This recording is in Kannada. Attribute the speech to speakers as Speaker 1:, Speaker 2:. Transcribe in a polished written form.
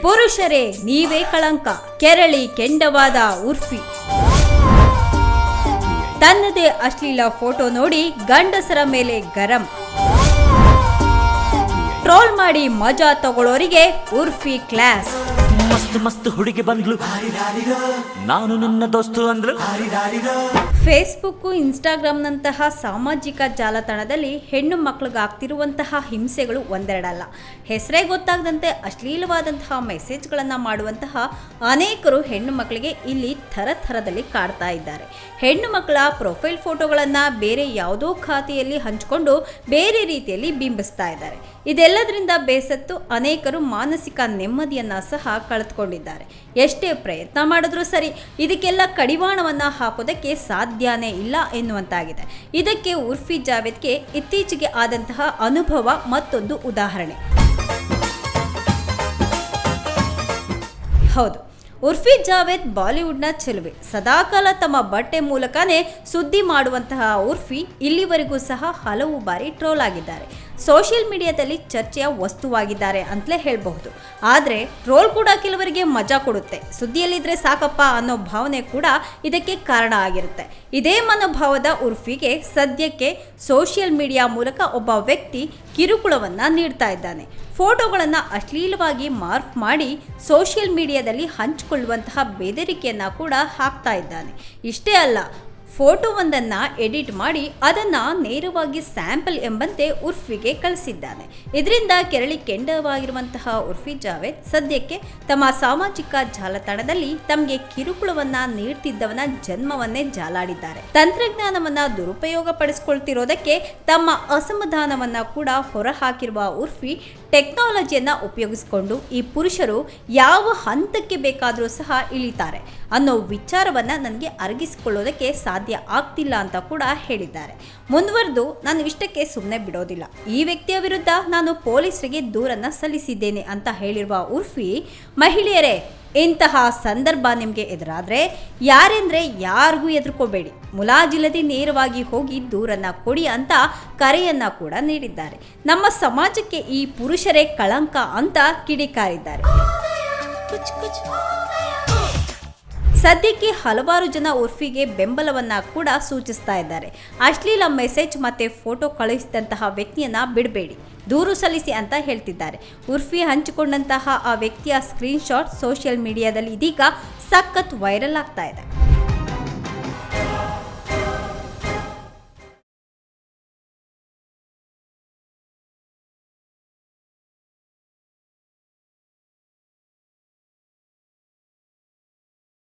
Speaker 1: ಪುರುಷರೇ ನೀವೇ ಕಳಂಕ, ಕೆರಳಿ ಕೆಂಡವಾದ ಉರ್ಫಿ. ತನ್ನದೇ ಅಶ್ಲೀಲ ಫೋಟೋ ನೋಡಿ ಗಂಡಸರ ಮೇಲೆ ಗರಂ. ಟ್ರೋಲ್ ಮಾಡಿ ಮಜಾ ತಗೊಳ್ಳೋರಿಗೆ ಉರ್ಫಿ ಕ್ಲಾಸ್.
Speaker 2: ಮಸ್ತ್ ಮಸ್ತ್ ಹುಡುಗಿ ಬಂದ್ಲು, ನಾನು ನಿನ್ನ ದೋಸ್ತು ಅಂದ್ರು.
Speaker 1: ಫೇಸ್ಬುಕ್, ಇನ್ಸ್ಟಾಗ್ರಾಮ್ನಂತಹ ಸಾಮಾಜಿಕ ಜಾಲತಾಣದಲ್ಲಿ ಹೆಣ್ಣು ಮಕ್ಕಳಿಗಾಗ್ತಿರುವಂತಹ ಹಿಂಸೆಗಳು ಒಂದೆರಡಲ್ಲ. ಹೆಸರೇ ಗೊತ್ತಾಗದಂತೆ ಅಶ್ಲೀಲವಾದಂತಹ ಮೆಸೇಜ್ಗಳನ್ನು ಮಾಡುವಂತಹ ಅನೇಕರು ಹೆಣ್ಣು ಮಕ್ಕಳಿಗೆ ಇಲ್ಲಿ ಥರಥರದಲ್ಲಿ ಕಾಡ್ತಾ ಇದ್ದಾರೆ. ಹೆಣ್ಣು ಮಕ್ಕಳ ಪ್ರೊಫೈಲ್ ಫೋಟೋಗಳನ್ನು ಬೇರೆ ಯಾವುದೋ ಖಾತೆಯಲ್ಲಿ ಹಂಚಿಕೊಂಡು ಬೇರೆ ರೀತಿಯಲ್ಲಿ ಬಿಂಬಿಸ್ತಾ ಇದ್ದಾರೆ. ಇದೆಲ್ಲದರಿಂದ ಬೇಸತ್ತು ಅನೇಕರು ಮಾನಸಿಕ ನೆಮ್ಮದಿಯನ್ನು ಸಹ ಕಳೆದುಕೊಂಡಿದ್ದಾರೆ. ಎಷ್ಟೇ ಪ್ರಯತ್ನ ಮಾಡಿದ್ರೂ ಸರಿ, ಇದಕ್ಕೆಲ್ಲ ಕಡಿವಾಣವನ್ನು ಹಾಕೋದಕ್ಕೆ ಸಾಧ್ಯನೇ ಇಲ್ಲ ಎನ್ನುವಂತಾಗಿದೆ. ಇದಕ್ಕೆ ಉರ್ಫಿ ಜಾವೇದ್ಗೆ ಇತ್ತೀಚೆಗೆ ಆದಂತಹ ಅನುಭವ ಮತ್ತೊಂದು ಉದಾಹರಣೆ. ಹೌದು, ಉರ್ಫಿ ಜಾವೇದ್ ಬಾಲಿವುಡ್ನ ಚೆಲುವೆ. ಸದಾಕಾಲ ತಮ್ಮ ಬಟ್ಟೆ ಮೂಲಕನೇ ಸುದ್ದಿ ಮಾಡುವಂತಹ ಉರ್ಫಿ ಇಲ್ಲಿವರೆಗೂ ಸಹ ಹಲವು ಬಾರಿ ಟ್ರೋಲ್ ಆಗಿದ್ದಾರೆ. ಸೋಷಿಯಲ್ ಮೀಡಿಯಾದಲ್ಲಿ ಚರ್ಚೆಯ ವಸ್ತುವಾಗಿದ್ದಾರೆ ಅಂತಲೇ ಹೇಳಬಹುದು. ಆದರೆ ಟ್ರೋಲ್ ಕೂಡ ಕೆಲವರಿಗೆ ಮಜಾ ಕೊಡುತ್ತೆ. ಸುದ್ದಿಯಲ್ಲಿದ್ದರೆ ಸಾಕಪ್ಪ ಅನ್ನೋ ಭಾವನೆ ಕೂಡ ಇದಕ್ಕೆ ಕಾರಣ ಆಗಿರುತ್ತೆ. ಇದೇ ಮನೋಭಾವದ ಉರ್ಫಿಗೆ ಸದ್ಯಕ್ಕೆ ಸೋಷಿಯಲ್ ಮೀಡಿಯಾ ಮೂಲಕ ಒಬ್ಬ ವ್ಯಕ್ತಿ ಕಿರುಕುಳವನ್ನು ನೀಡ್ತಾ ಇದ್ದಾನೆ. ಫೋಟೋಗಳನ್ನು ಅಶ್ಲೀಲವಾಗಿ ಮಾರ್ಫ್ ಮಾಡಿ ಸೋಷಿಯಲ್ ಮೀಡಿಯಾದಲ್ಲಿ ಹಂಚಿಕೊಳ್ಳುವಂತಹ ಬೆದರಿಕೆಯನ್ನು ಕೂಡ ಹಾಕ್ತಾ ಇದ್ದಾನೆ. ಇಷ್ಟೇ ಅಲ್ಲ, ಫೋಟೋವೊಂದನ್ನು ಎಡಿಟ್ ಮಾಡಿ ಅದನ್ನು ನೇರವಾಗಿ ಸ್ಯಾಂಪಲ್ ಎಂಬಂತೆ ಉರ್ಫಿಗೆ ಕಳಿಸಿದ್ದಾನೆ. ಇದರಿಂದ ಕೆರಳಿ ಕೆಂಡವಾಗಿರುವಂತಹ ಉರ್ಫಿ ಜಾವೇದ್ ಸದ್ಯಕ್ಕೆ ತಮ್ಮ ಸಾಮಾಜಿಕ ಜಾಲತಾಣದಲ್ಲಿ ತಮಗೆ ಕಿರುಕುಳವನ್ನು ನೀಡ್ತಿದ್ದವನ ಜನ್ಮವನ್ನೇ ಜಾಲಾಡಿದ್ದಾರೆ. ತಂತ್ರಜ್ಞಾನವನ್ನು ದುರುಪಯೋಗ ಪಡಿಸಿಕೊಳ್ತಿರೋದಕ್ಕೆ ತಮ್ಮ ಅಸಮಾಧಾನವನ್ನು ಕೂಡ ಹೊರಹಾಕಿರುವ ಉರ್ಫಿ ಟೆಕ್ನಾಲಜಿಯನ್ನು ಉಪಯೋಗಿಸಿಕೊಂಡು ಈ ಪುರುಷರು ಯಾವ ಹಂತಕ್ಕೆ ಬೇಕಾದರೂ ಸಹ ಇಳಿತಾರೆ ಅನ್ನೋ ವಿಚಾರವನ್ನು ನನಗೆ ಅರಗಿಸಿಕೊಳ್ಳೋದಕ್ಕೆ ಸಾಧ್ಯ ಆಗ್ತಿಲ್ಲ ಅಂತ ಕೂಡ ಹೇಳಿದ್ದಾರೆ. ಮುಂದುವರೆದು, ನಾನು ಇಷ್ಟಕ್ಕೆ ಸುಮ್ಮನೆ ಬಿಡೋದಿಲ್ಲ, ಈ ವ್ಯಕ್ತಿಯ ವಿರುದ್ಧ ನಾನು ಪೊಲೀಸರಿಗೆ ದೂರನ್ನು ಸಲ್ಲಿಸಿದ್ದೇನೆ ಅಂತ ಹೇಳಿರುವ ಉರ್ಫಿ, ಮಹಿಳೆಯರೇ, ಇಂತಹ ಸಂದರ್ಭ ನಿಮಗೆ ಎದುರಾದರೆ ಯಾರೆಂದರೆ ಯಾರಿಗೂ ಹೆದರ್ಕೋಬೇಡಿ, ಮುಲಾಜಿಲ್ಲದೆ ನೇರವಾಗಿ ಹೋಗಿ ದೂರನ್ನು ಕೊಡಿ ಅಂತ ಕರೆಯನ್ನು ಕೂಡ ನೀಡಿದ್ದಾರೆ. ನಮ್ಮ ಸಮಾಜಕ್ಕೆ ಈ ಪುರುಷರೇ ಕಳಂಕ ಅಂತ ಕಿಡಿಕಾರಿದ್ದಾರೆ. ಸದ್ಯಕ್ಕೆ ಹಲವಾರು ಜನ ಉರ್ಫಿಗೆ ಬೆಂಬಲವನ್ನು ಕೂಡ ಸೂಚಿಸ್ತಾ ಇದ್ದಾರೆ. ಅಶ್ಲೀಲ ಮೆಸೇಜ್ ಮತ್ತು ಫೋಟೋ ಕಳುಹಿಸಿದಂತಹ ವ್ಯಕ್ತಿಯನ್ನು ಬಿಡಬೇಡಿ, ದೂರು ಸಲ್ಲಿಸಿ ಅಂತ ಹೇಳ್ತಿದ್ದಾರೆ. ಉರ್ಫಿ ಹಂಚಿಕೊಂಡಂತಹ ಆ ವ್ಯಕ್ತಿಯ ಸ್ಕ್ರೀನ್ಶಾಟ್ ಸೋಷಿಯಲ್ ಮೀಡಿಯಾದಲ್ಲಿ ಇದೀಗ ಸಖತ್ ವೈರಲ್ ಆಗ್ತಾ ಇದೆ.